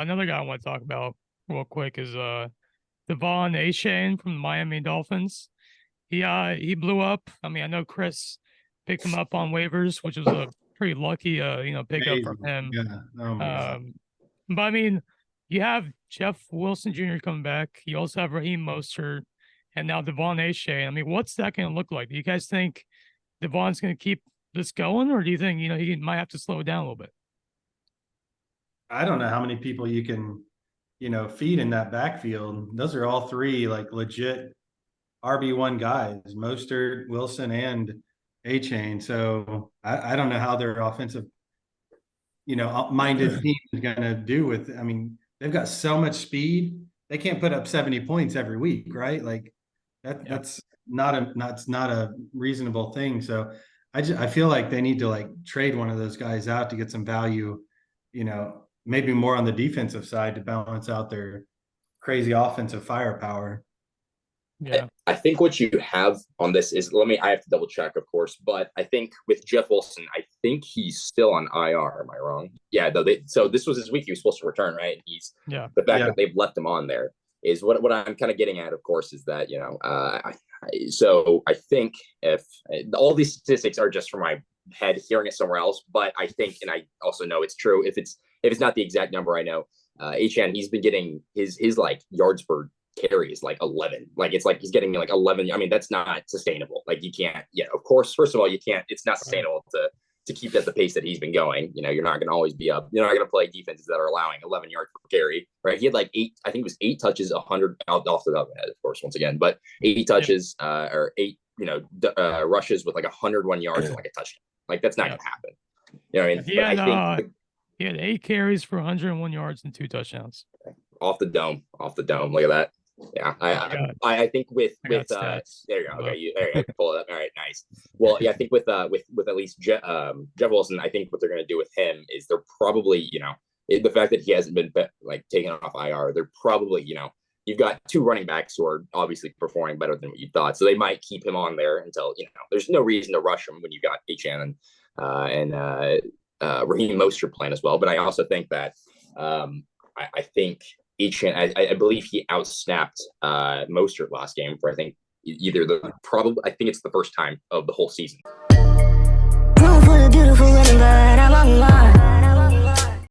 Another guy I want to talk about real quick is Devon Achane from the Miami Dolphins. He blew up. I mean, I know Chris picked him up on waivers, which was a pretty lucky pickup from Amazing. him. Yeah. Oh my God. But I mean, you have Jeff Wilson Jr. coming back. You also have Raheem Mostert, and now Devon Achane. I mean, what's that going to look like? Do you guys think Devon's going to keep this going, or do you think he might have to slow it down a little bit? I don't know how many people you can, feed in that backfield. Those are all three like legit RB1 guys, Mostert, Wilson, and A-Chain. So I don't know how their offensive, minded team is going to do with, I mean, they've got so much speed. They can't put up 70 points every week, right? Like that's not a reasonable thing. So I feel like they need to like trade one of those guys out to get some value, maybe more on the defensive side to balance out their crazy offensive firepower. Yeah. I think what you have on this is I have to double check, of course, but I think with Jeff Wilson, I think he's still on IR. Am I wrong? Yeah, though. So this was his week. He was supposed to return, right? The fact that they've left him on there is what I'm kind of getting at, of course, is that, so I think if all these statistics are just from my head, hearing it somewhere else, but I think, and I also know it's true, if it's not the exact number, I know Achan, he's been getting his like yards per carry is like 11. Like it's like he's getting like 11. I mean, that's not sustainable. Like you can't, of course, first of all, you can't, it's not sustainable to keep at the pace that he's been going. You're not going to always be up. You're not going to play defenses that are allowing 11 yards per carry, right? He had like I think it was 8 touches, 100 off the top of my head, of course, once again, but 8 touches or 8, rushes with like 101 yards and like a touchdown. Like that's not going to happen. You know what I mean? He had 8 carries for 101 yards and 2 touchdowns. Off the dome. Look at that. Yeah, I think with there you go. Okay, there you can pull it up. All right, nice. Well, yeah, I think with at least Jeff Wilson, I think what they're going to do with him is they're probably the fact that he hasn't been like taken off IR, they're probably you've got 2 running backs who are obviously performing better than what you thought, so they might keep him on there until there's no reason to rush him when you've got Achane and Raheem Mostert playing as well. But I also think that I think Achane, I believe he outsnapped Mostert last game for I think I think it's the first time of the whole season. Beautiful, running, but I'm on